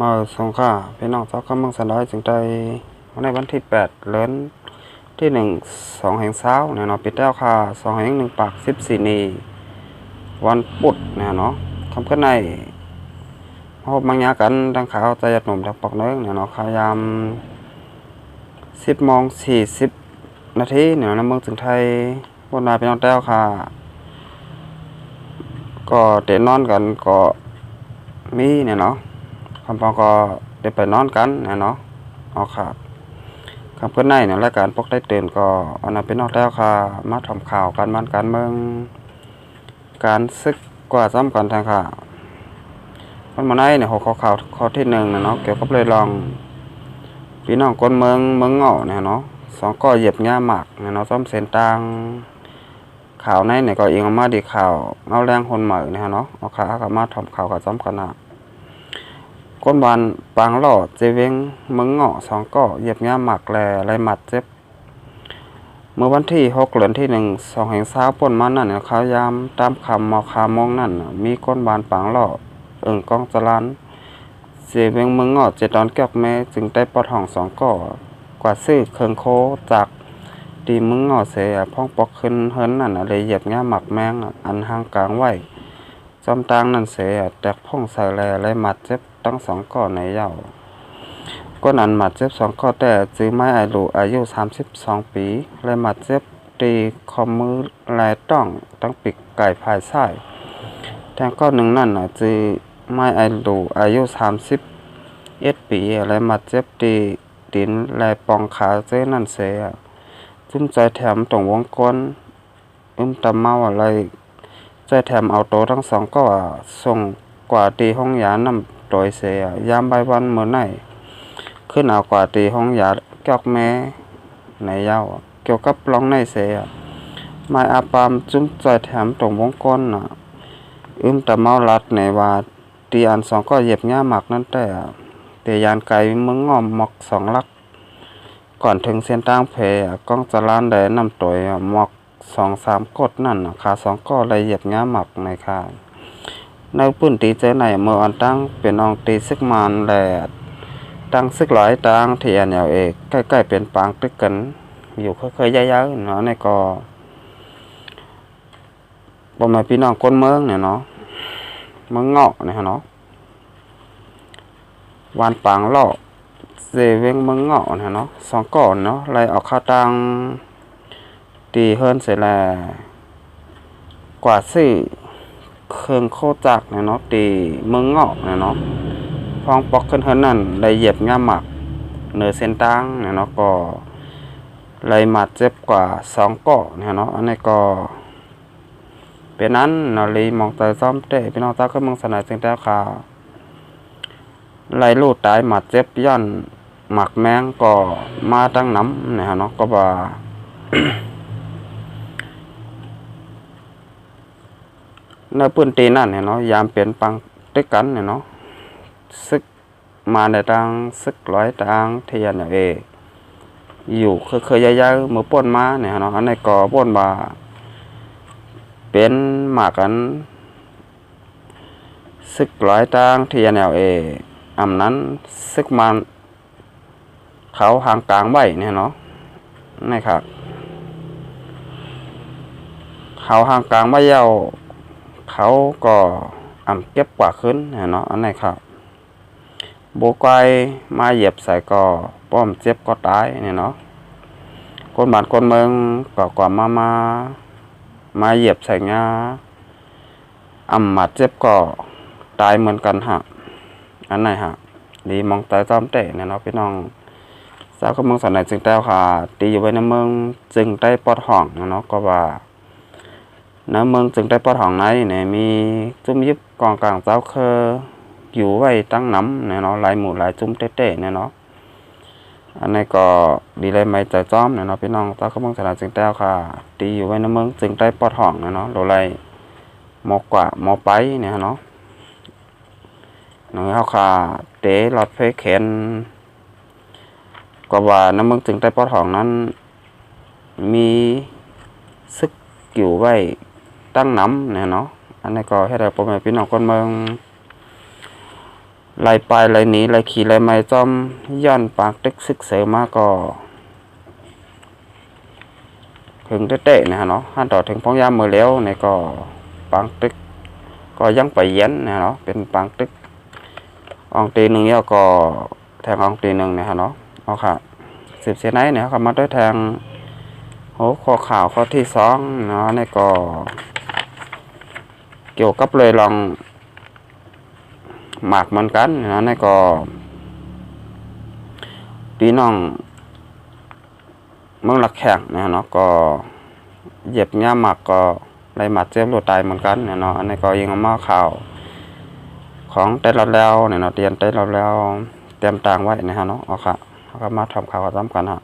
มาส่งค่าพี่น้องสาวคำเมืองสันดอยจึงได้ในวันที่8เดือนที่1 2แห่งเช้าเนี่ยเนาะปิดแล้วค่ะ2แห่ง1ปาก14นีวันพุธเนี่ยเนาะคำขึ้นในพบมังยากันดังข่าวใจหยัดหนุ่มดังปอกเนื้อเนี่ยเนาะขายาม10:40เนี่ยนะเมืองจึงไทยวันนาพี่น้องแต้วค่ะก็เตะนอนกันก็มีเนี่ยเนาะคำพองก็เดี๋ยวไปนอนกันเนี่ยเนาะเอาค่ะคำเพื่อนในเนี่ยรายการปกได้ตื่นก็อันนั้นเป็นนอกแล้วค่ะมาทำข่าวการบ้านการเมืองการซึกกว่าซ้ำกันทางค่ะวันมาในเนี่ยหัวข่าวข้อที่1เนี่ยเนาะเกี่ยวกับเลยลองพี่น้องคนเมืองเงาะเนี่ยเนาะ2ก็เหยียบหญ้าหมักเนี่ยเนาะซ้อมเส้นต่างข่าวในเนี่ยก็เองมาดีข่าวเอาแรงคนใหม่เนี่ยเนาะเอาข่าวกับมาทำข่าวกับซ้ำกันนะก้นบานปางหล่อเจเวงเมืองเงาะ2ก็เหยียบหญ้าหมักแลไรหมัดเจ็บเมื่อวันที่6เดือนที่1 2แห่งเช้าป่นมานั่นเนี่ยเขายามตามคำมอคามองนั่นมีก้นบานปางหล่อกองจรันเจเวงเมืองเงาะ7 ดอนแก้วแม่จึงได้ปอดห้อง2ก็กว่าซื้อเคิงโคจากตีเมืองเงาะเสียพ่องปอกขึ้นเฮิรนนั่นเลยเหยียบหญ้าหมักแมงอันห่างกลางไว้จอมตางนั่นเสียแตกพ่องใส่แลไรหมัดเจ็บตั้ง2 ก้อนในเย้าก็นั้นหมัดเจ็บ2 ก้อนแต่จื้อไม้อายุ32 ปีและหมัดเจ็บตีคอมือแลต้องตั้งปิกไก่ภายซ้ายแทงก้อนหนึ่งนั่นจื้อไม้อายุ31 ปีและหมัดเจ็บตีดินแลปองขาเจ้นั่นเสียจุ้มใจแถมตรงวงก้นตะเมาอะไรใจแถมเอาโตทั้ง2ก็ส่งกว่าตีห้องยานำโดยเสียยามใบวันเมื่อไหนขึ้นเอากว่าตีห้องยาเกี่ยวแม่ในเย้าเกี่ยวกับร้องในเสียไม้อาปามจุ้มใจแถมตรงวงก้นตะเมาลัดในว่าตีอัน2ก็เหยียบหญ้าหมักนั่นแต่เตยานไก่เมืองงอมหมอก2 ลักก่อนถึงเส้นตั้งเพกองจรานแดนำตัวหมอก2-3 กดนั่นขา2ก็เลยเหยียบหญ้าหมักในค่ะในปื้นตีเจอไหนเมื่ออันตั้งเป็นองตีซึกมานแหลดตั้งซึกหลายตั้งที่อันใกล้ๆเป็นปางตึกกันอยู่เคยๆย้ายๆเนาะในก็บ่มาพี่น้องคนเมืองเนี่ยเนาะเมืองเงาะเนี่ยเนาะวานปางหล่อเจเวงเมืองเงาะเนี่ยเนาะ2 ก้อนเนาะไล่ออกข้าตังตีเฮิรนเสร็จแล้วกว่าซื้อเครื่องโคจักเนี่ยเนาะตีเมืองเงาะเนี่ยเนาะฟองปอกขึ้นเฮิรนนั่นได้เหยียบหญ้าหมักเหนือเส้นตั้งเนี่ยเนาะก็ไล่หมัดเจ็บกว่า2 ก้อเนี่ยเนาะอันนี้ก็เป็นนั้นเนาะลีมองเตยซ้อมเตะพี่น้องตาก็เมืองสนายจึงแต้วข่าวไล่ลูดตายหมัดเจ็บย่อนหมักแมงก็มาตั้งน้ำเนี่ยเนาะก็ว่าในพื้นที่นั่นเนี่ยเนาะยามเปลี่ยนปังด้วยกันเนี่ยเนาะซึกมาในทางซึกร้อยทางเทียนอยู่เคยย้ายๆมือป่นมาเนี่ยเนาะอันนี้ก็ป่นมาเป็นหมากกันซึกร้อยทางเทียนอำนั้นซึกมาเขาห่างกลางไว้เนี่ยเนาะนี่ครับเขาห่างกลางไว้ยาวเขาก็เก็บกว่าขึ้นเนาะอันนี้ครับโบกายมาเหยียบใส่ก็ป้อมเจ็บก็ตายเนี่ยเนาะคนบ้านคนเมืองก็กว่ามาเหยียบใส่งาหมัดเจ็บก็ตายเหมือนกันอันไหนดีมองตายจอมเตะเนี่ยเนาะพี่น้องสาวก็เมืองสันไหนจึงแต้วค่ะตีอยู่ไว้ในเมืองจึงได้ปอดห้องเนาะก็ว่าในเมืองจึงได้ปอดห้องไหนเนี่ยมีจุ่มยิบกองกลางเจ้าเคออยู่ไว้ตั้งน้ำเนี่ยเนาะหลายหมู่หลายจุ่มเตะเนี่ยเนาะอันนี้ก็ดีเลยไม่ใจจอมเนี่ยเนาะพี่น้องสาวก็เมืองสันไหนจึงแต้วค่ะตีอยู่ไว้ในเมืองจึงได้ปอดห้องเนาะโดยไรหมอกกว่าหมอไปเนี่ยเนาะหนึ่งเขาขาเตะหลอดไฟแขนก็ว่าน้ำมึงจึงได้ปอดห้องนั้นมีซึกอยู่ไว้ตั้งน้ำเนี่ยเนาะอันนี้ก็ให้เราประมาณพี่น้องคนเมือง ไล่ไปไล่หนีไล่ขี่ไล่ไม่จอมย้อนปากตึกซึกเสือมาก็ถึงเตะๆนะฮะเนาะหันต่อถึงพงยามมือเลี้ยวเนี่ยก็ปางตึกก็ยังไปเย็นนะเนาะเป็นปางตึกอองตีหนึ่งเนี่ยก็แทงอองตีหนึ่งนะฮะเนาะเอาค่ะ10 เซนไหนเนี่ยเขามาด้วยแทงโหข้อข่าวข้อที่2เนาะเนี่ยก็เกี่ยวกับเลยลองหมากเหมือนกันนะเนี่ยก็พี่น้องเมืองหลักแข่งนะเนาะก็เหยียบง่าหมักก็ไรหมัดเจ็บรถตายเหมือนกันเนี่ยเนาะอันนี้ก็ยิงมาข่าวของเต้นเราแล้วเนี่ยเนาะเตียนเต้นเราแล้วเตรียมต่างไว้นะฮะเนาะเอาค่ะเขาก็มาทำข่าวซ้ำกันฮะ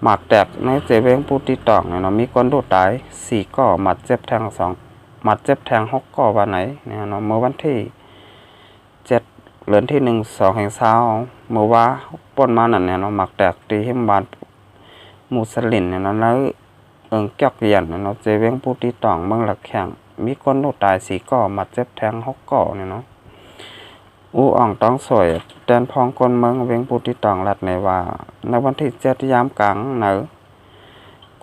หมักแตกในเจเวงปูติตองเนี่ยเนาะมีคนรถตาย4ก่อหมัดเจ็บแทง2หมัดเจ็บแทง6ก่อวันไหนเนี่ยเนาะเมื่อวันที่7 เดือนที่2 แห่งเช้าเมื่อว่าป้นมานั่นเนี่ยเนาะหมักแตกตีหิมบานมุสลิมเนี่ยเนาะแล้วเกี่ยวเยียนเนาะเจเวงปูติตองเมืองหลักแข่งมีคนรถตาย4ก่อหมัดเจ็บแทง6ก่อเนี่ยเนาะอ่องต้องสวยแดนพองคนเมืองเวงปูติตองรัดในว่าในวันที่7 ยามกลางเนอ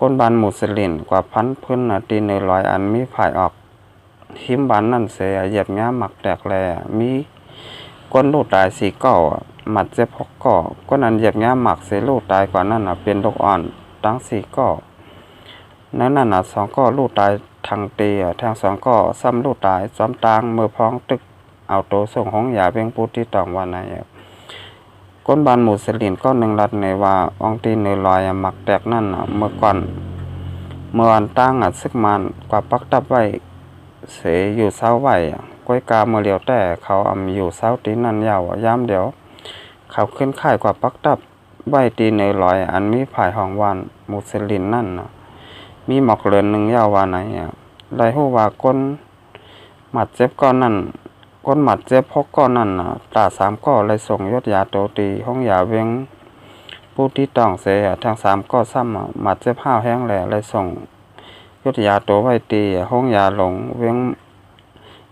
คนบานมุสลิมกว่าพันพื้นตี100อันมีฝ่ายออกหิมบานนั่นเสียเหยียบง่าหมักแตกแลมีคนลูกตาย4ก่อหมัดเจ็บ6ก่อก็นั้นเหยียบง่าหมักเสียลูกตายกว่านั้นเป็นลูกอ่อนตั้ง4ก่อนั่น2ก่อลูกตายทางเตียทาง2ก่อซ้ำลูกตายซ้ำตางมือพองตึกเอาโตส่งของยาเพียงปูที่ตองวันไหนก้นบานหมู่สลินก็1รัดในว่าองตี100หมักแตกนั่นเมื่อก่อนเมื่อวันตั้งซึกมันกว่าปักตับไว้เสยอยู่เศร้าไว้ก้อยกาเมื่อเลียวแต่เขาอยู่เศร้าตีนั่นยาวยามเดียวเขาขึ้นค่ายกว่าปักตับไว้ตี100อันมีภายห้องวันหมู่สลินนั่นมีหมอกเลือน1ยาววันไหนได้ฮู้ว่าก้นหมัดเจ็บก้อนนั่นก้นหมัดเจ็บ6ก้อนนั่นตา3ก้อเลยส่งยศยาโตตีห้องยาเวียงผู้ที่ต้องเสียทาง3ก้อซ้ำหมัดเจ็บ5แห้งแหล่เลยส่งยศยาโตไว้ตีห้องยาหลงเวียง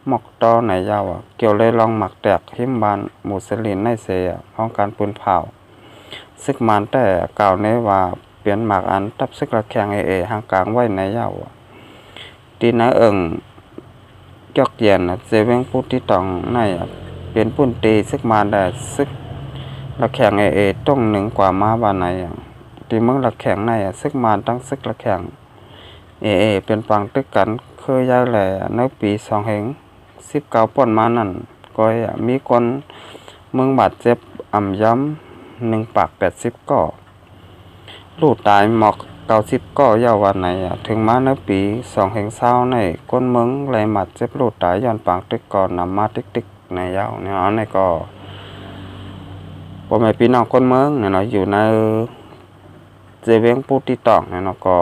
หมอกตอไหนยาวเกี่ยวเลยลองหมักแตกหิมบานหมู่สลินในเสียห้องการปืนเผาซึกมันแต่กล่าวเนว่าเปลี่ยนหมากอันทับซึกระแข่งห่างกลางไว้ในยาวตีนะยอกเย็นเซเวงพูดที่ต้องในเป็นปุ่นตีซึกมาได้ซึกระแข่งต้อง1กว่ามาบ้านไหนตีเมืองระแข่งในซึกมาตั้งซึกระแข่งเป็นฟังตึกกันเคยย้ายแหล่ในปี2019ป้นมานั่นก็มีคนเมืองบาดเจ็บย้ำ1 ปาก 80ก่อลูกตายหมอก90ก่อยาววันไหนถึงมาในปี2020ในก้นเมืองไหลหมัดเจ็บลูกตายย้อนปางตึกก่อนนำมาติ๊กในยาวเนี่ยในก็พ่อแม่พี่น้องก้นเมืองเนี่ยเนาะอยู่ในเจเวงปูติตองเนี่ยเนาะก็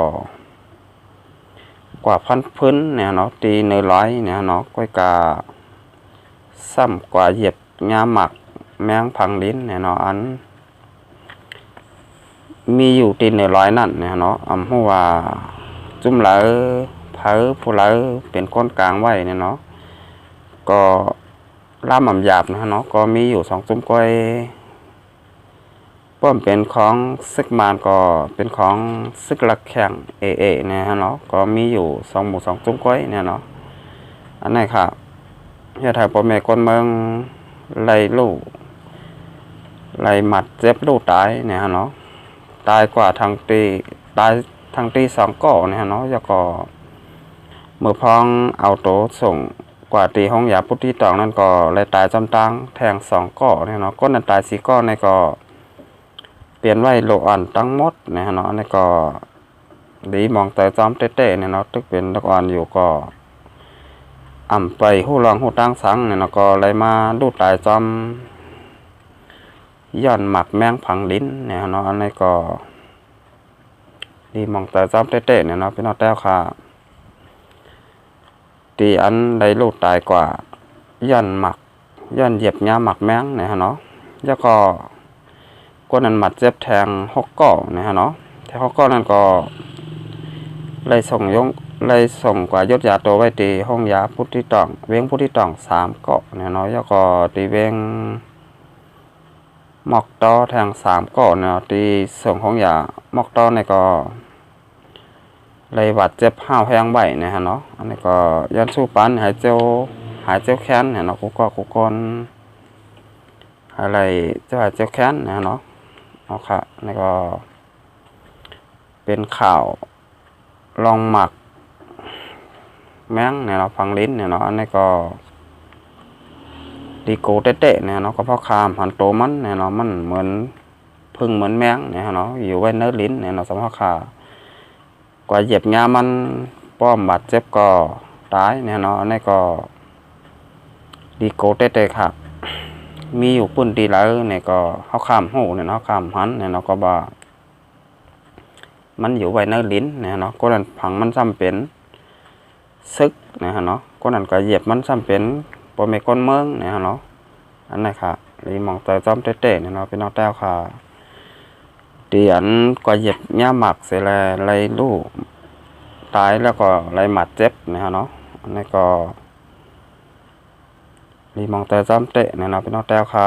กว่าพันพื้นเนี่ยเนาะตี100เนี่ยเนาะก้อยกาซ้ำกว่าเหยียบงาหมักแมงพังลิ้นเนี่ยเนาะอันมีอยู่ตี100นั่นเนี่ยเนาะฮู้ว่าจุ่มเหลอเผอผู้เหลอเป็นก้นกลางไว้เนี่ยเนาะก็ล่ามหยาบนะเนาะก็มีอยู่2จุ่มก้อยป้อมเป็นของซึกมานก็เป็นของซึกลักแข่งเนี่ยเนาะก็มีอยู่2หมู่2จุ่มก้อยเนี่ยเนาะอันนี้ค่ะเฮ็ดให้พ่อแม่คนเมืองไล่ลูกไล่หมัดเจ็บลูกตายเนี่ยเนาะตายกว่าทางตี2ก่อเนี่ยเนาะแล้วก็เมื่อพองเอาโตส่งกว่าตีห้องยาพุทธิตองนั่นก็เลยตายจำตังแทง2ก่อเนี่ยเนาะก้นนั้นตาย4ก่อในก็เปลี่ยนไว้โลอ่อนทั้งหมดเนี่ยเนาะในก็ดีมองแต่จอมเต้ๆเนี่ยเนาะตึกเป็นลูกอ่อนอยู่ก็ไปฮู้รองฮู้ตั้งสังเนี่ยเนาะก็เลยมาดูตายจอมย้อนหมักแมงผังลิ้นเนี่ยเนาะอันนี้ก็ดีมองแต่จอมเต้ๆเนี่ยเนาะพี่น้องแต้วค่ะตีอันได้ลูกตายกว่าย้อนเหยียบงาหมักแมงเนี่ยเนาะแล้วก็คนนั้นหมัดเจ็บแทง6ก่อเนี่ยเนาะแทง6ก่อนั่นก็เลยส่ง เลยส่งกว่ายศยาตัวไว้ตีห้องยาพุทธิตองเว้งพุทธิตอง3 เกาะเนี่ยเนาะแล้วก็ตีเว้งหมอกตอแทง3 เกาะเนาะตีส่งห้องยาหมอกตอเนี่ยก็เลยบาดเจ็บห้าวแห้งใบเนี่ยฮะเนาะอันนี้ก็ยันสู้ปันหายเจ้าแค้นเนี่ยเนาะกูกอนอะไรเจ้าหายเจ้าแค้นเนี่ยเนาะเอาค่ะนี่ก็เป็นข่าวลองหมักแม้งเนี่ยเนาะฟังลิ้นเนี่ยเนาะอันนี้ก็ดีโกเตะเนี่ยเนาะก็เพราะคามหันโตมันเนี่ยเนาะมันเหมือนพึ่งเหมือนแมงเนี่ยเนาะอยู่ไว้เนื้อลิ้นเนี่ยเนาะสำหรับข่ากว่าเหยียบงามันป้อมบาดเจ็บก็ตายเนี่ยเนาะอันนี้ก็ดีโกเตะค่ะมีอยู่ปุ่นดีแล้วเนี่ยก็เขาข้ามหูเนี่ยเนาะข้ามหันเนี่ยเนาะก็บ่ามันอยู่ไว้เนื้อลิ้นเนี่ยเนาะก็นั่นผังมันซ้ำเป็นซึกเนี่ยเนาะก็นั่นก็เหยียบมันซ้ำเป็นปอมก้นเมืองเนี่ยเนาะอันนี้ค่ะรีมองแต่จอมเตะเนี่ยเนาะเป็นนอกแต้วค่ะเดียนก็เหยียบย่าหมักเสร็จแล้วไรลูกตายแล้วก็ไรหมัดเจ็บเนี่ยเนาะอันนี้ก็รีมองแต่จอมเตะเนี่ยเนาะเป็นนอกแต้วค่ะ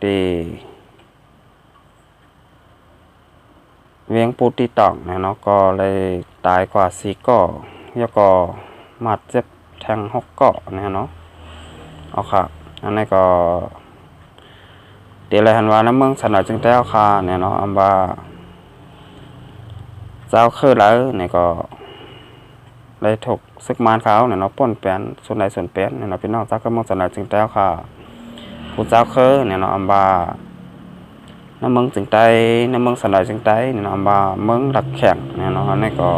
ดีเวียงปูตีตองเนี่ยเนาะก็เลยตายกว่า4 เกาะแล้วก็หมัดเจ็บแทง6 เกาะเนี่ยเนาะเอาค่ะอันนี้ก็เดี๋ยวอะไรหันว่าน้ำเมืองสนอจึงแต้วค่ะเนี่ยเนาะอันว่าเจ้าคือแล้วเนี่ยก็ได้ถูกซึกมารเขาเนี่ยเนาะป้นแป้นส่วนใดส่วนเป็นเนี่ยเนาะพี่น้องเจ้าก็เมืองสนอจึงแต้วค่ะผู้เจ้าคือเนี่ยเนาะอันว่าน้ำเมืองจึงใต้น้ำเมืองสนอจึงใต้เนี่ยเนาะอันว่าเมืองหลักแข็งเนี่ยเนาะอันนี้ก็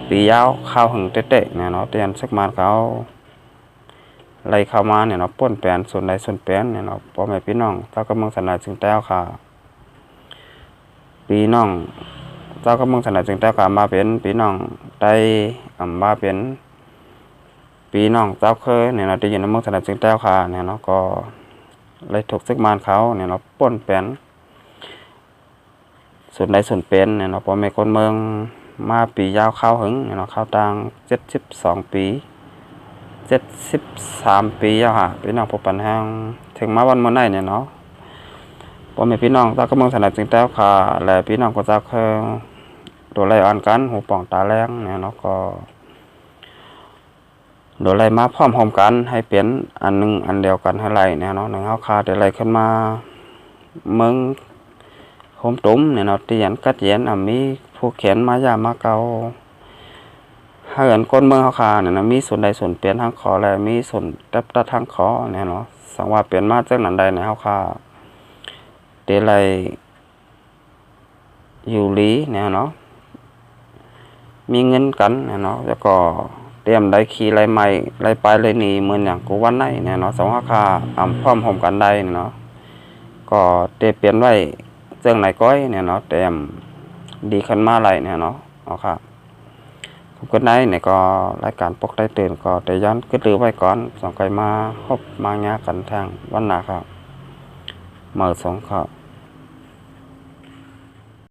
ปียาวข้าวหึงเตะเนี่ยเนาะเตียนซึกมารเขาไล่เข้ามาเนี่ยเนาะป้นแปลนส่วนใดส่วนแปลนเนี่ยเนาะพ่อแม่พี่น้องเจ้าก็เมืองสนายจึงแต้วค่ะพี่น้องเจ้าก็เมืองสนายจึงแต้วค่ะมาเป็นพี่น้องได้มาเป็นพี่น้องเจ้าเคยเนี่ยเนาะที่อยู่ในเมืองสนายจึงแต้วค่ะเนี่ยเนาะก็เลยถูกซึกมารเขาเนี่ยเนาะป้นแปลนส่วนใดส่วนแปลนเนี่ยเนาะพ่อแม่คนเมืองมาปียาวข้าวหึงเนี่ยเนาะข้าวตัง72 ปี73 ปีแล้วค่ะพี่น้องพบปัญหาถึงมาวันมื้อไหนเนี่ยเนาะพ่อแม่พี่น้องเจ้าก็เมืองสนามจึงแต้วค่ะและพี่น้องก็เจ้าคือตัวไล่อ่อนกันหูป่องตาแรงเนี่ยเนาะก็โดยไล่มาพร้อมกันให้เป็นอันนึงอันเดียวกันให้ไล่เนี่ยเนาะหนึ่งเฮาคาได้ไล่ขึ้นมาเมืองโฮมตุ้มเนี่ยเนาะที่ยันกัดเย็นมีผู้เขียนมายามาเก่าถ้าเกิดคนเมืองเขาคาเนี่ยนะมีส่วนใดส่วนเปลี่ยนทางขอและมีส่วนตัดทางขอเนี่ยเนาะสังว่าเปลี่ยนมาจากนั้นใดในเขาคาเดลัยอยู่ลีเนี่ยเนาะมีเงินกันเนี่ยเนาะแล้วก็เตรียมได้ขี่ไรใหม่ไรไปไรหนีเหมือนอย่างกูวันไหนเนี่ยเนาะสังว่าคาพร้อมห่มกันได้เนาะก็เตเปลี่ยนไว้เจ้าไหนก้อยเนี่ยเนาะเตรียมดีขึ้นมาไรเนี่ยเนาะเอาค่ะก็ได้เนี่ยก็รายการปกได้ตื่นก็แต่ย้อนก็ลือไว้ก่อนสองไก่มาพบมางากันทางวันหนาครับเมื่อสองครับ